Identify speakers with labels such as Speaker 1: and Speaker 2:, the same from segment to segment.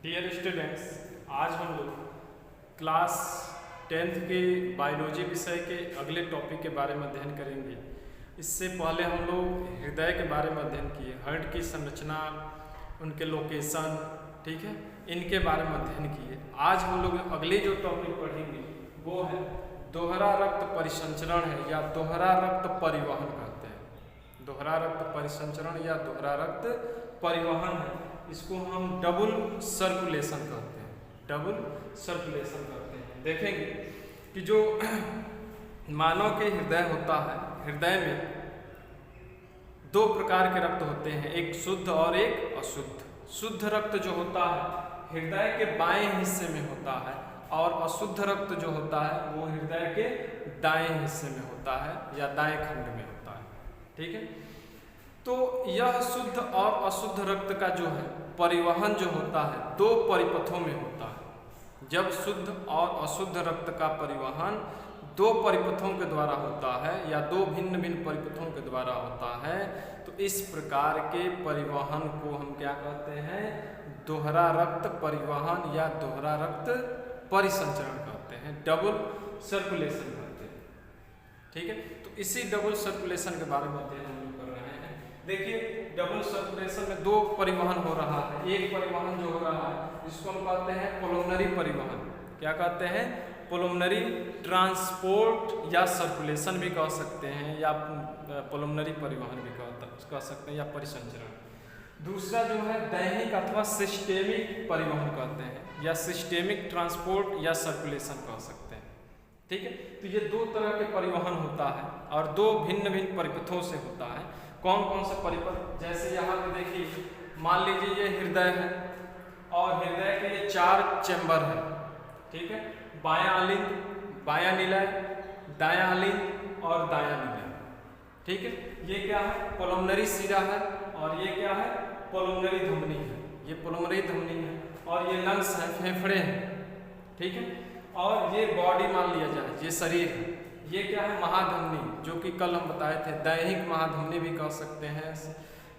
Speaker 1: Dear students, आज हम लोग क्लास 10th के बायोलॉजी विषय के अगले टॉपिक के बारे में अध्ययन करेंगे। इससे पहले हम लोग हृदय के बारे में अध्ययन किए, हार्ट की संरचना, उनके लोकेशन, ठीक है, इनके बारे में अध्ययन किए। आज हम लोग अगले जो टॉपिक पढ़ेंगे वो है दोहरा रक्त परिसंचरण है या दोहरा रक्त परिवहन कहते हैं। दोहरा रक्त परिसंचरण या दोहरा रक्त परिवहन है, इसको हम डबल सर्कुलेशन कहते हैं। डबल सर्कुलेशन कहते हैं। देखेंगे कि जो मानव के हृदय होता है, हृदय में दो प्रकार के रक्त होते हैं, एक शुद्ध और एक अशुद्ध। शुद्ध रक्त जो होता है हृदय के बाएं हिस्से में होता है और अशुद्ध रक्त जो होता है वो हृदय के दाएं हिस्से में होता है या दाएं खंड में होता है, ठीक है। तो यह शुद्ध और अशुद्ध रक्त का जो है परिवहन जो होता है दो परिपथों में होता है। जब शुद्ध और अशुद्ध रक्त का परिवहन दो परिपथों के द्वारा होता है या दो भिन्न भिन्न परिपथों के द्वारा होता है, तो इस प्रकार के परिवहन को हम क्या कहते हैं? दोहरा रक्त परिवहन या दोहरा रक्त परिसंचरण कहते हैं, डबल सर्कुलेशन कहते हैं, ठीक है। तो इसी डबल सर्कुलेशन के बारे में अध्ययन हम लोग कर रहे हैं। देखिए, डबल सर्कुलेशन में दो परिवहन हो रहा है। एक परिवहन जो हो रहा है इसको हम कहते हैं पुलमोनरी परिवहन। क्या कहते हैं? पुलमोनरी ट्रांसपोर्ट या सर्कुलेशन भी कह सकते हैं, या पुलमोनरी परिवहन भी कह सकते हैं, या परिसंचरण। दूसरा जो है दैहिक अथवा सिस्टेमिक परिवहन कहते हैं, या सिस्टेमिक ट्रांसपोर्ट या सर्कुलेशन कह सकते हैं, ठीक है। तो ये दो तरह के परिवहन होता है और दो भिन्न भिन्न परिपथों से होता है। कौन कौन से परिपथ? जैसे यहाँ पे देखिए, मान लीजिए ये हृदय है और हृदय के ये चार चैम्बर है, ठीक है। बायां अलिंद, बायां निलय, दायां अलिंद और दायां निलय, ठीक है। ये क्या है? पुलमोनरी सिरा है और ये क्या है? पुलमोनरी धमनी है। ये पुलमोनरी धमनी है और ये लंग्स है, फेफड़े हैं, ठीक है। और ये बॉडी मान लिया जाए, ये शरीर है। ये क्या है? महाधमनी, जो कि कल हम बताए थे, दैहिक महाधमनी भी कह सकते हैं,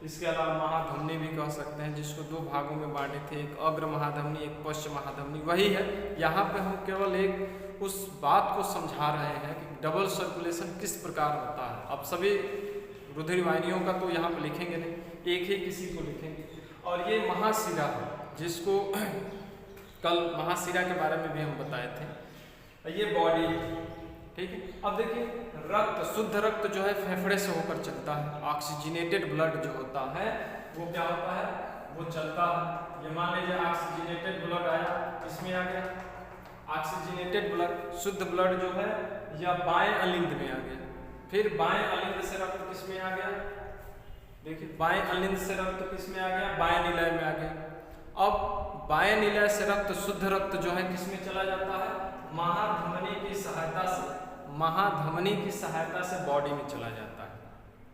Speaker 1: इसके अलावा महाधमनी भी कह सकते हैं, जिसको दो भागों में बांटे थे, एक अग्र महाधमनी, एक पश्च महाधमनी। वही है, यहाँ पे हम केवल एक उस बात को समझा रहे हैं कि डबल सर्कुलेशन किस प्रकार होता है। अब सभी रुधिर वाहिनियों का तो यहाँ पे लिखेंगे नहीं, एक ही किसी को लिखेंगे। और ये महाशिरा है, जिसको कल महाशिरा के बारे में भी हम बताए थे। ये बॉडी, ठीक है। अब देखिए, रक्त, शुद्ध रक्त जो है फेफड़े से होकर चलता है। ऑक्सीजनेटेड ब्लड जो होता है वो क्या होता है? वो चलता है। ये मान लीजिए ऑक्सीजनेटेड ब्लड आया, इसमें आ गया ऑक्सीजनेटेड ब्लड, शुद्ध ब्लड जो है यह बाएं अलिंद में आ गया। फिर बाएं अलिंद से रक्त किस में आ गया? देखिए, बाएं अलिंद से रक्त किस में आ गया? बाएं निलय में आ गया। अब बाएं निलय से रक्त, शुद्ध रक्त जो है किस में चला जाता है? महाधमनी की सहायता से, महाधमनी की सहायता से बॉडी में चला जाता है,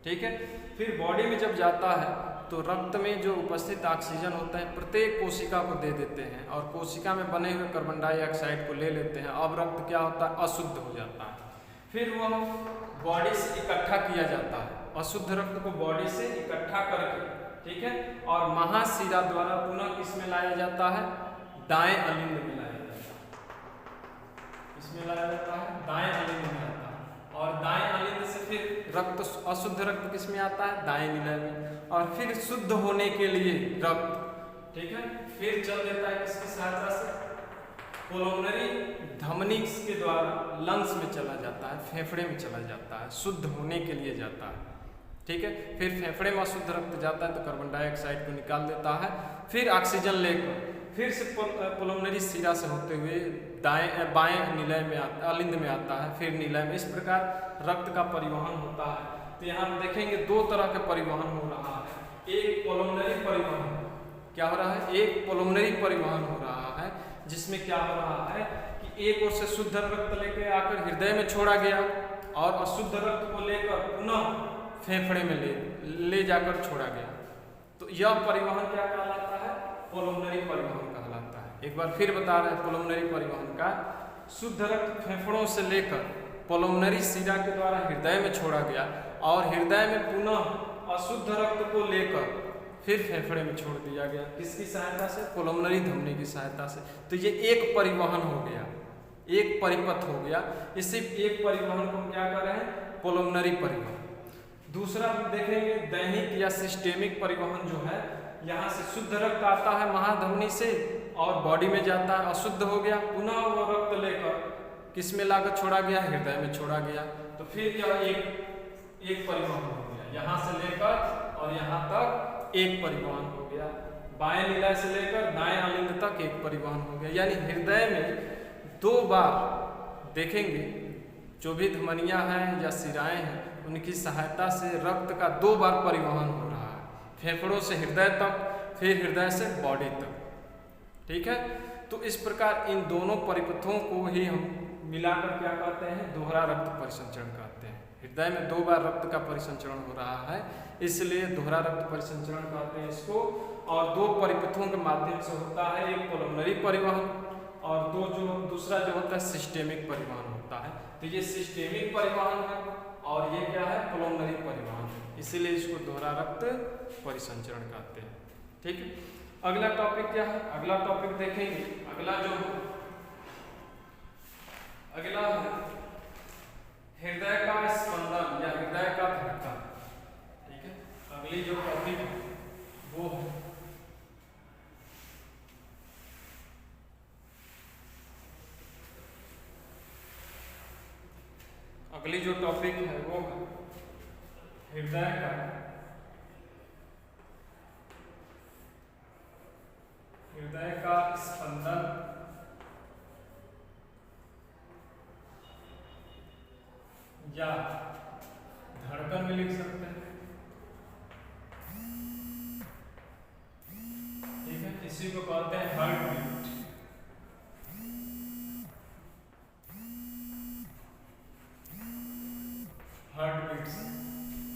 Speaker 1: ठीक है। फिर बॉडी में जब जाता है तो रक्त में जो उपस्थित ऑक्सीजन होता है प्रत्येक कोशिका को दे देते हैं और कोशिका में बने हुए कार्बन डाइऑक्साइड को ले लेते हैं। अब रक्त क्या होता है? अशुद्ध हो जाता है। फिर वह बॉडी से इकट्ठा किया जाता है, अशुद्ध रक्त को बॉडी से इकट्ठा करके, ठीक है, और महाशिरा द्वारा पुनः किसमें लाया जाता है? दाएं अलिंद में लाया जाता है। इसमें लाया जाता है, दाएं अलिंद में आता है। और दाएं अलिंद से फिर रक्त, अशुद्ध रक्त किसमें आता है? दाएं निलय में। और फिर शुद्ध होने के लिए रक्त, ठीक है, फिर चल देता है किसकी सहायता से? पुलमोनरी धमनी के द्वारा लंग्स में चला जाता है, फेफड़े में चला जाता है, शुद्ध होने के लिए जाता है, ठीक है। फिर फेफड़े में अशुद्ध रक्त जाता है तो कार्बन डाइऑक्साइड को निकाल देता है। फिर ऑक्सीजन लेकर फिर से पुलमोनरी सिरा से होते हुए दाएं बाएं निलय में आता, अलिंद में आता है, फिर निलय में। इस प्रकार रक्त का परिवहन होता है। तो यहाँ हम देखेंगे दो तरह के परिवहन हो रहा है। एक पुलमोनरी परिवहन, क्या हो रहा है? एक पुलमोनरी परिवहन हो रहा है, जिसमें क्या हो रहा है कि एक ओर से शुद्ध रक्त लेकर आकर हृदय में छोड़ा गया और अशुद्ध रक्त को लेकर पुनः फेफड़े में ले जाकर छोड़ा गया। तो यह परिवहन क्या कहलाता है? पुलमोनरी परिवहन कहलाता है। एक बार फिर बता रहे हैं, पुलमोनरी परिवहन का शुद्ध रक्त फेफड़ों से लेकर पुलमोनरी शिरा के द्वारा हृदय में छोड़ा गया और हृदय में पुनः अशुद्ध रक्त को लेकर फिर फेफड़े में छोड़ दिया गया। किसकी सहायता से? पुलमनरी धमनी की सहायता से। तो ये एक परिवहन हो गया, एक परिपथ हो गया। इसी एक परिवहन को हम क्या कर रहे हैं? पुलमनरी परिवहन। दूसरा हम देखेंगे दैनिक या सिस्टेमिक परिवहन जो है, यहाँ से शुद्ध रक्त आता है महाधमनी से और बॉडी में जाता है, अशुद्ध हो गया, पुनः वो रक्त लेकर किस में लाकर छोड़ा गया? हृदय में छोड़ा गया। तो फिर यह एक परिवहन हो गया, यहाँ से लेकर और यहाँ तक एक परिवहन हो गया। बाएं निलय से लेकर दाएं आलिंग तक एक परिवहन हो गया। यानी हृदय में 2 बार देखेंगे, जो भी धमनियां हैं या शिराएं हैं, उनकी सहायता से रक्त का 2 बार परिवहन हो रहा है, फेफड़ों से हृदय तक, फिर हृदय से बॉडी तक। ठीक है, तो इस प्रकार इन दोनों परिपथों को ही हम मिलाकर क्या कहते हैं? दोहरा रक्त परिसंचरण कहते हैं। हृदय में 2 बार रक्त का परिसंचरण हो रहा है, इसलिए दोहरा रक्त परिसंचरण कहते हैं इसको। और 2 परिपथों के माध्यम से होता है, एक पुलमनरी परिवहन और दूसरा जो होता है सिस्टेमिक परिवहन होता है। तो ये सिस्टेमिक परिवहन है और ये क्या है? पुलमनरी परिवहन, इसीलिए इसको दोहरा रक्त परिसंचरण कहते हैं। ठीक है, अगला टॉपिक क्या है? अगला टॉपिक देखेंगे, अगला है हृदय का स्पंदन या हृदय का धड़कन। ठीक है, अगली जो टॉपिक है वो है हृदय का स्पंदन या धड़कन भी लिख सकते हैं। ठीक है, इसी को कहते हैं हार्ट बीट।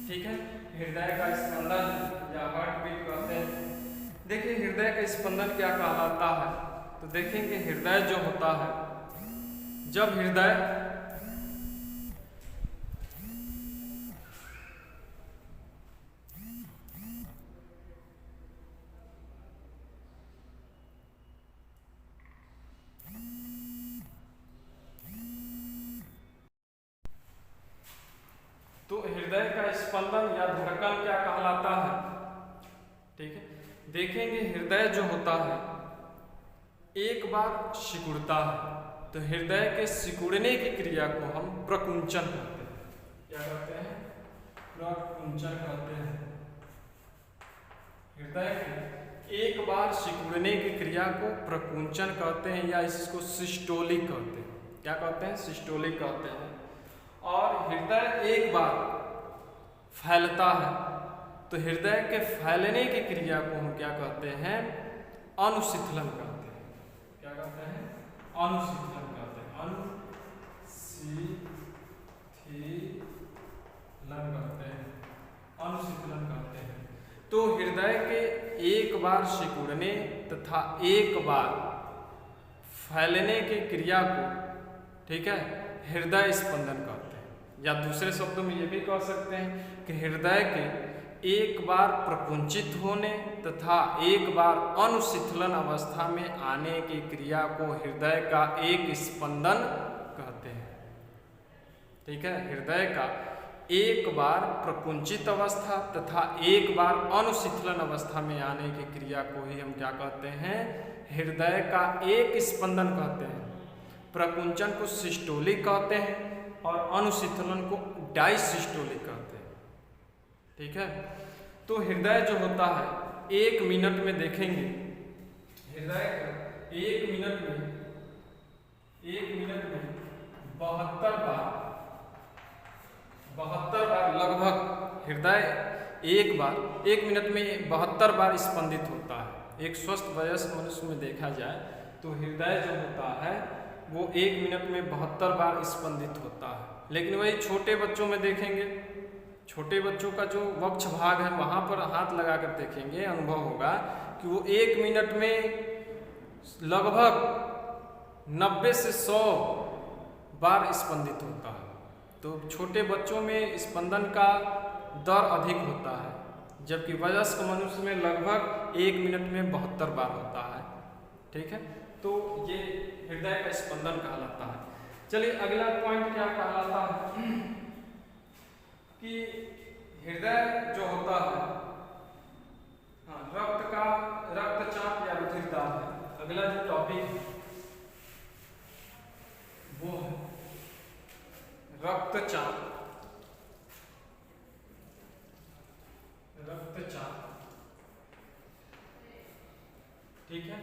Speaker 1: ठीक है, हृदय का स्पंदन या हार्ट बीट कहते हैं। देखिए हृदय का स्पंदन क्या कहलाता है, तो देखेंगे हृदय जो होता है, जब हृदय तो हृदय का स्पंदन या धड़कन क्या कहलाता है? ठीक है, देखेंगे हृदय जो होता है एक बार सिकुड़ता है, तो हृदय के सिकुड़ने की क्रिया को हम प्रकुंचन कहते हैं। क्या कहते हैं? प्रकुंचन कहते हैं। हृदय के एक बार सिकुड़ने की क्रिया को प्रकुंचन कहते हैं या इसको सिस्टोलिक कहते हैं। क्या कहते हैं? सिस्टोलिक कहते हैं। और हृदय एक बार फैलता है, तो हृदय के फैलने की क्रिया को हम क्या कहते हैं? अनुशीतलन कहते हैं। क्या कहते हैं? अनुशीतलन कहते हैं। अनुशीतलन कहते हैं। तो हृदय के एक बार सिकुड़ने तथा एक बार फैलने की क्रिया को, ठीक है, हृदय स्पंदन कहते हैं। या दूसरे शब्दों में ये भी कह सकते हैं कि हृदय के एक बार प्रकुंचित होने तथा एक बार अनुशीतलन अवस्था में आने की क्रिया को हृदय का एक स्पंदन कहते हैं। ठीक है, हृदय का एक बार प्रकुंचित अवस्था तथा एक बार अनुशीतलन अवस्था में आने की क्रिया को ही हम क्या कहते हैं? हृदय का एक स्पंदन कहते हैं। प्रकुंचन को सिस्टोलिक कहते हैं और अनुशीतलन को डायसिस्टोलिक कहते हैं। ठीक है, तो हृदय जो होता है 1 मिनट में देखेंगे, हृदय का 1 मिनट में 72 बार लगभग हृदय एक मिनट में 72 बार स्पंदित होता है। एक स्वस्थ वयस्क मनुष्य में देखा जाए तो हृदय जो होता है वो 1 मिनट में 72 बार स्पंदित होता है। लेकिन वही छोटे बच्चों में देखेंगे, छोटे बच्चों का जो वक्ष भाग है वहाँ पर हाथ लगाकर देखेंगे, अनुभव होगा कि वो 1 मिनट में लगभग 90 से 100 बार स्पंदित होता है। तो छोटे बच्चों में स्पंदन का दर अधिक होता है, जबकि वयस्क मनुष्य में लगभग 1 मिनट में 72 बार होता है। ठीक है, तो ये हृदय का स्पंदन कहलाता है। चलिए अगला पॉइंट क्या कहलाता है कि हृदय जो होता है, हाँ, रक्तचाप या रुधिर दाब है। अगला जो टॉपिक है वो है रक्तचाप। ठीक है,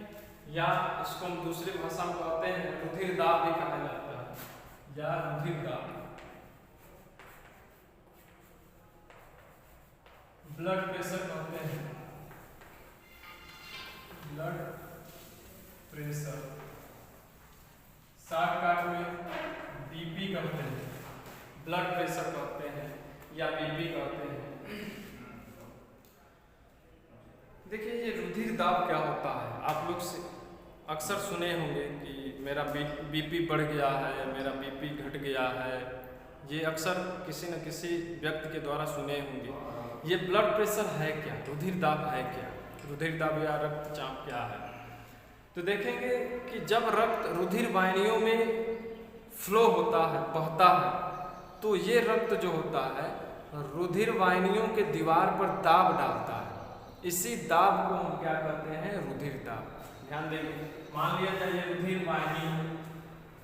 Speaker 1: या इसको हम दूसरी भाषा में कहते हैं रुधिर दाब भी कहा जाता है, या रुधिर दाब, ब्लड प्रेशर कहते हैं, ब्लड प्रेशर, शॉर्टकट में बीपी कहते हैं, ब्लड प्रेशर कहते हैं या बीपी कहते हैं। देखिए ये रुधिर दाब क्या होता है, आप लोग से अक्सर सुने होंगे कि मेरा बीपी बढ़ गया है, मेरा बीपी घट गया है, ये अक्सर किसी न किसी व्यक्ति के द्वारा सुने होंगे। ये ब्लड प्रेशर है क्या, रुधिर दाब है क्या, रुधिर दाब या रक्तचाप क्या है? तो देखेंगे कि जब रक्त रुधिर वाहिनियों में फ्लो होता है, बहता है, तो ये रक्त जो होता है रुधिर वाहिनियों के दीवार पर दाब डालता है। इसी दाब को हम क्या कहते हैं, रुधिर दाब। ध्यान देंगे, मान लिया जाए ये रुधिर वाहिनी है,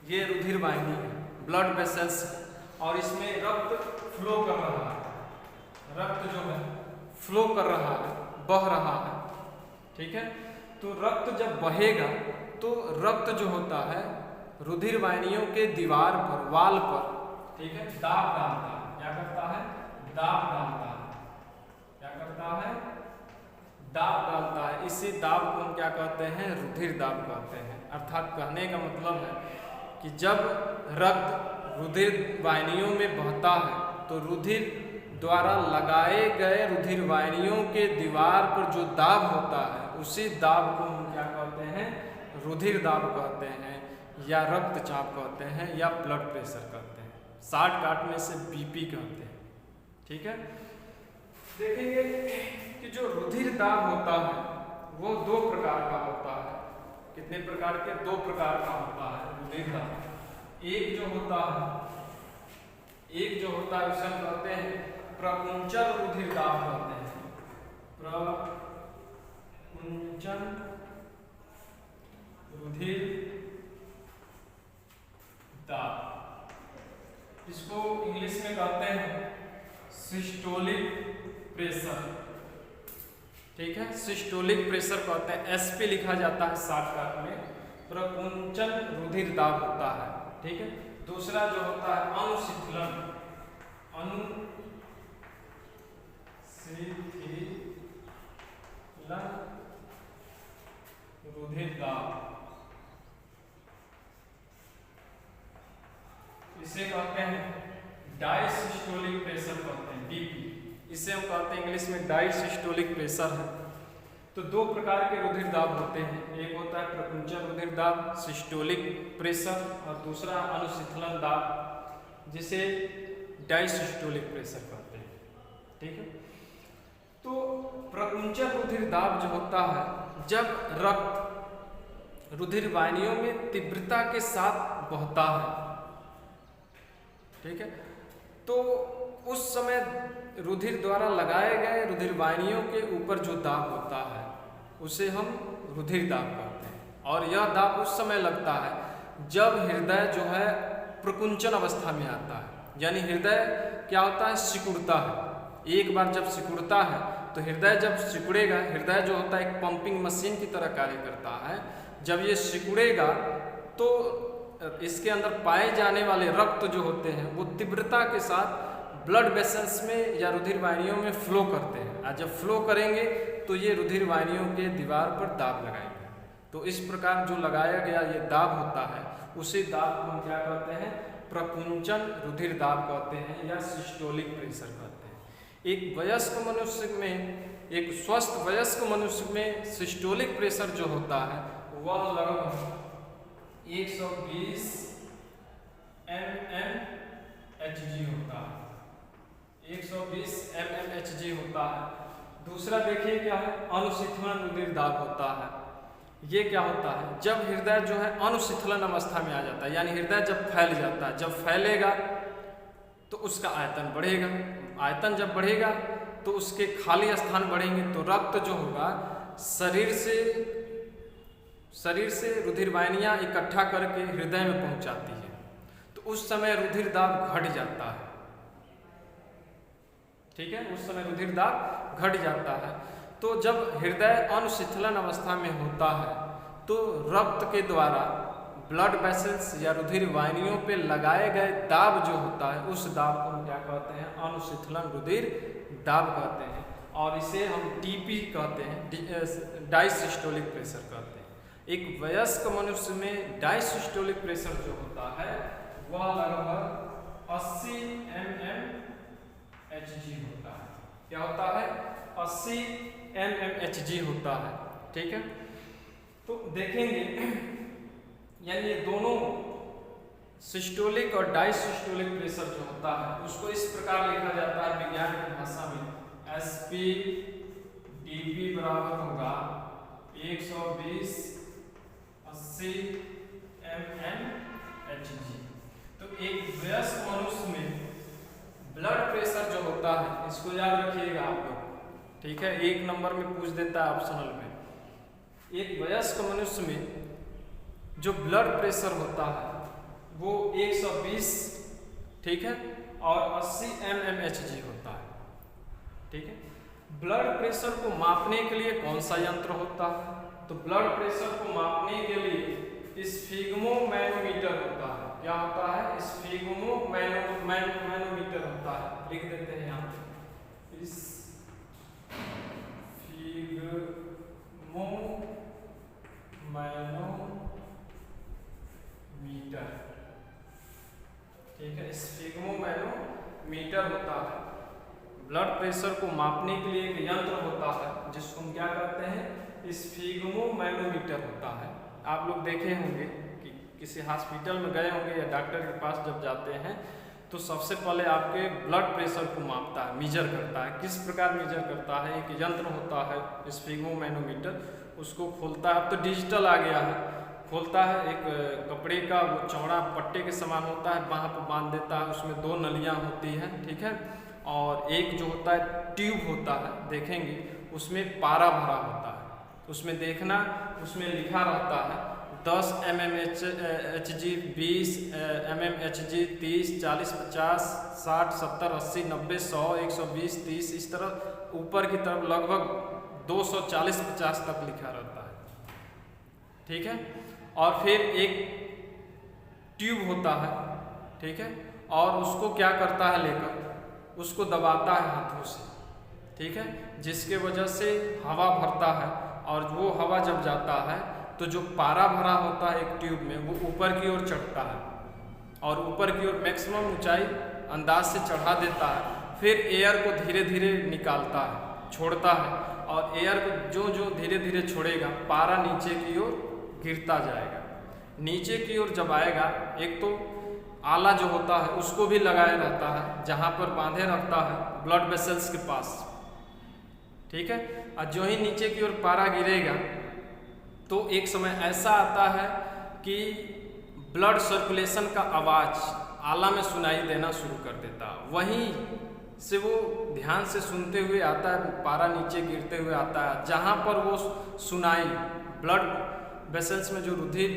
Speaker 1: ये रुधिर वाहिनी है, ब्लड वेसल्स, और इसमें रक्त फ्लो कर रहा है, रक्त जो है फ्लो कर रहा है, बह रहा है। ठीक है, तो रक्त जब बहेगा तो रक्त जो होता है रुधिर वाहिनियों के दीवार पर, वाल पर, ठीक है, दाब डालता है। क्या करता है, दाब डालता है। क्या करता है, दाब डालता है। इसी दाब को हम क्या कहते हैं, रुधिर दाब कहते हैं। अर्थात कहने का मतलब है कि जब रक्त रुधिर वाहिनियों में बहता है तो रुधिर द्वारा लगाए गए रुधिर वाहिनियों के दीवार पर जो दाब होता है उसी दाब को हम क्या कहते हैं, रुधिर दाब कहते हैं, या रक्तचाप कहते हैं, या ब्लड प्रेशर कहते हैं। शॉर्टकट में से बीपी कहते हैं। ठीक है, देखेंगे कि जो रुधिर दाब होता है वो 2 प्रकार का होता है। कितने प्रकार के, 2 प्रकार का होता है रुधिर दाब। एक जो होता है उसे हम कहते हैं प्रकुंचन रुधिर दाब कहते हैं, प्रकुंचन रुधिर दाब। इसको इंग्लिश में कहते हैं सिस्टोलिक प्रेशर। ठीक है, सिस्टोलिक प्रेशर कहते हैं, एसपी लिखा जाता है शॉर्टकट में, प्रकुंचन रुधिर दाब होता है। ठीक है, दूसरा जो होता है अनुशीतलन, रुधिर दाब, इसे कहते हैं डायसिस्टोलिक प्रेशर कहते हैं, डीपी। इसे हम कहते हैं इंग्लिश में डायसिस्टोलिक प्रेशर है। तो 2 प्रकार के रुधिर दाब होते हैं, एक होता है प्रकुंचन रुधिर दाब, सिस्टोलिक प्रेशर, और दूसरा अनुशीतलन दाब, जिसे डायसिस्टोलिक प्रेशर कहते हैं। ठीक है, तो प्रकुंचन रुधिर दाब जो होता है जब रक्त रुधिर वाहिनियों में तीव्रता के साथ बहता है। ठीक है, तो उस समय रुधिर द्वारा लगाए गए रुधिर वाहिनियों के ऊपर जो दाब होता है उसे हम रुधिर दाब कहते हैं। और यह दाब उस समय लगता है जब हृदय जो है प्रकुंचन अवस्था में आता है, यानी हृदय क्या होता है, सिकुड़ता है। एक बार जब सिकुड़ता है तो हृदय जब सिकुड़ेगा, हृदय जो होता है एक पंपिंग मशीन की तरह कार्य करता है। जब ये सिकुड़ेगा तो इसके अंदर पाए जाने वाले रक्त जो होते हैं वो तीव्रता के साथ ब्लड वेसल्स में या रुधिर वाहिनियों में फ्लो करते हैं, और जब फ्लो करेंगे तो ये रुधिर वाहिनियों के दीवार पर दाब लगाएंगे। तो इस प्रकार जो लगाया गया ये दाब होता है, उसी दाब को हम क्या कहते हैं, प्रकुंचन रुधिर दाब कहते हैं, या सिस्टोलिक प्रेशर कहते हैं। एक वयस्क मनुष्य में, एक स्वस्थ वयस्क मनुष्य में सिस्टोलिक प्रेशर जो होता है वह लगभग 120 mmHg होता है, 120 mmHg होता है। दूसरा देखिए क्या है, अनुशीतलन रुधिर दाब होता है। ये क्या होता है, जब हृदय जो है अनुशीतलन अवस्था में आ जाता है, यानी हृदय जब फैल जाता है, जब फैलेगा तो उसका आयतन बढ़ेगा, आयतन जब बढ़ेगा तो उसके खाली स्थान बढ़ेंगे, तो रक्त जो होगा शरीर से रुधिर वाहिनियाँ इकट्ठा करके हृदय में पहुंचाती है, तो उस समय रुधिर दाब घट जाता है। ठीक है, उस समय रुधिर दाब घट जाता है। तो जब हृदय अनुशीतलन अवस्था में होता है तो रक्त के द्वारा ब्लड वेसल्स या रुधिर वाहिनियों पे लगाए गए दाब जो होता है, उस दाब को हम क्या कहते हैं, अनुशीतलन रुधिर दाब कहते हैं, और इसे हम टीपी कहते हैं, डायसिस्टोलिक प्रेशर कहते हैं। एक वयस्क मनुष्य में डायसिस्टोलिक प्रेशर जो होता है वह लगभग 80 mmHg होता है। क्या होता है, 80 mmHg होता है। ठीक है, तो देखेंगे यानी ये दोनों सिस्टोलिक और डायसिस्टोलिक प्रेशर जो होता है उसको इस प्रकार लिखा जाता है विज्ञान की भाषा में, SP dP बराबर होगा 120 80 mmHg। तो एक वयस्क मनुष्य में ब्लड प्रेशर जो होता है, इसको याद रखिएगा आप लोग। ठीक है, 1 नंबर में पूछ देता है ऑप्शनल में। एक वयस्क मनुष्य में जो ब्लड प्रेशर होता है वो 120, ठीक है, और 80 mmHg होता है। ठीक है, ब्लड प्रेशर को मापने के लिए कौन सा यंत्र होता है, तो ब्लड प्रेशर को मापने के लिए स्फिग्मोमैनोमीटर होता है। क्या होता है, स्फिग्मोमैनोमीटर होता है, लिख देते हैं यहाँ पे, स्फिग्मोमैनोमीटर। ठीक है, स्फिग्मोमैनोमीटर होता है। ब्लड प्रेशर को मापने के लिए एक यंत्र होता है जिसको हम क्या कहते हैं, स्फिग्मोमैनोमीटर होता है। आप लोग देखे होंगे कि किसी हॉस्पिटल में गए होंगे या डॉक्टर के पास जब जाते हैं तो सबसे पहले आपके ब्लड प्रेशर को मापता है, मेजर करता है। किस प्रकार मेजर करता है, एक यंत्र होता है स्फिग्मोमैनोमीटर, उसको खोलता है, अब तो डिजिटल आ गया है, खोलता है, एक कपड़े का वो चौड़ा पट्टे के समान होता है, वहाँ पर बांध देता है, उसमें 2 नलियाँ होती हैं। ठीक है, और एक जो होता है ट्यूब होता है, देखेंगे उसमें पारा भरा होता है, उसमें देखना, उसमें लिखा रहता है 10 mmHg, 20 mmHg, 30, 40, 50, 60, 70, 80, 90, 100, 120, 30, इस तरह ऊपर की तरफ लगभग 240-50 तक लिखा रहता है। ठीक है, और फिर एक ट्यूब होता है, ठीक है, और उसको क्या करता है, लेकर उसको दबाता है हाथों से। ठीक है, जिसके वजह से हवा भरता है, और वो हवा जब जाता है तो जो पारा भरा होता है एक ट्यूब में वो ऊपर की ओर चढ़ता है, और ऊपर की ओर मैक्सिमम ऊंचाई अंदाज से चढ़ा देता है, फिर एयर को धीरे धीरे निकालता है, छोड़ता है, और एयर को जो जो धीरे धीरे छोड़ेगा पारा नीचे की ओर गिरता जाएगा। नीचे की ओर जब आएगा, एक तो आला जो होता है उसको भी लगाया रहता है जहाँ पर बांधे रखता है ब्लड वेसल्स के पास। ठीक है, और जो ही नीचे की ओर पारा गिरेगा तो एक समय ऐसा आता है कि ब्लड सर्कुलेशन का आवाज़ आला में सुनाई देना शुरू कर देता है। वहीं से वो ध्यान से सुनते हुए आता है, पारा नीचे गिरते हुए आता है, जहाँ पर वो सुनाई ब्लड वेसल्स में जो रुधिर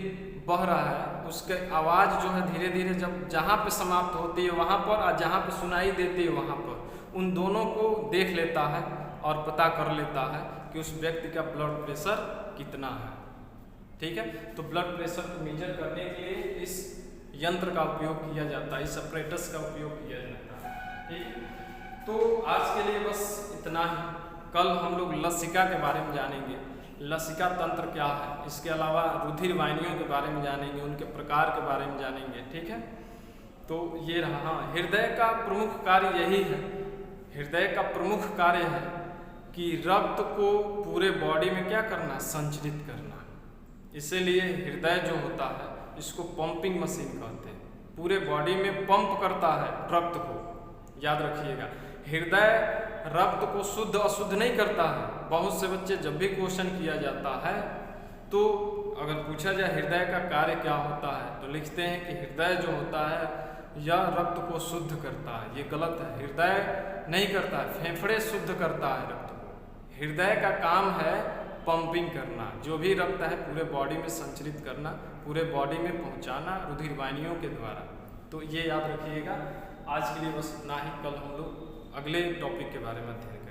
Speaker 1: बह रहा है उसके आवाज़ जो है धीरे धीरे जब जहाँ पे समाप्त होती है वहाँ पर, और जहाँ पे सुनाई देती है वहाँ पर, उन दोनों को देख लेता है और पता कर लेता है कि उस व्यक्ति का ब्लड प्रेशर कितना है। ठीक है, तो ब्लड प्रेशर को मेजर करने के लिए इस यंत्र का उपयोग किया जाता है, इस अपरेटस का उपयोग किया जाता है। ठीक है, तो आज के लिए बस इतना ही। कल हम लोग लसिका के बारे में जानेंगे, लसिका तंत्र क्या है, इसके अलावा रुधिर वाहिनियों के बारे में जानेंगे, उनके प्रकार के बारे में जानेंगे। ठीक है, तो ये रहा। हाँ, हृदय का प्रमुख कार्य यही है, हृदय का प्रमुख कार्य है कि रक्त को पूरे बॉडी में क्या करना, संचरित करना। इसीलिए हृदय जो होता है इसको पंपिंग मशीन कहते हैं, पूरे बॉडी में पंप करता है रक्त को, याद रखिएगा। हृदय रक्त को शुद्ध अशुद्ध नहीं करता है। बहुत से बच्चे जब भी क्वेश्चन किया जाता है तो अगर पूछा जाए हृदय का कार्य क्या होता है तो लिखते हैं कि हृदय जो होता है यह रक्त को शुद्ध करता है। ये गलत है, हृदय नहीं करता है, फेफड़े शुद्ध करता है रक्त को। हृदय का काम है पंपिंग करना, जो भी रक्त है पूरे बॉडी में संचरित करना, पूरे बॉडी में पहुंचाना रुधिर वाहिनियों के द्वारा। तो ये याद रखिएगा। आज के लिए बस इतना ही, कल हम लोग अगले टॉपिक के बारे में अध्ययन करेंगे।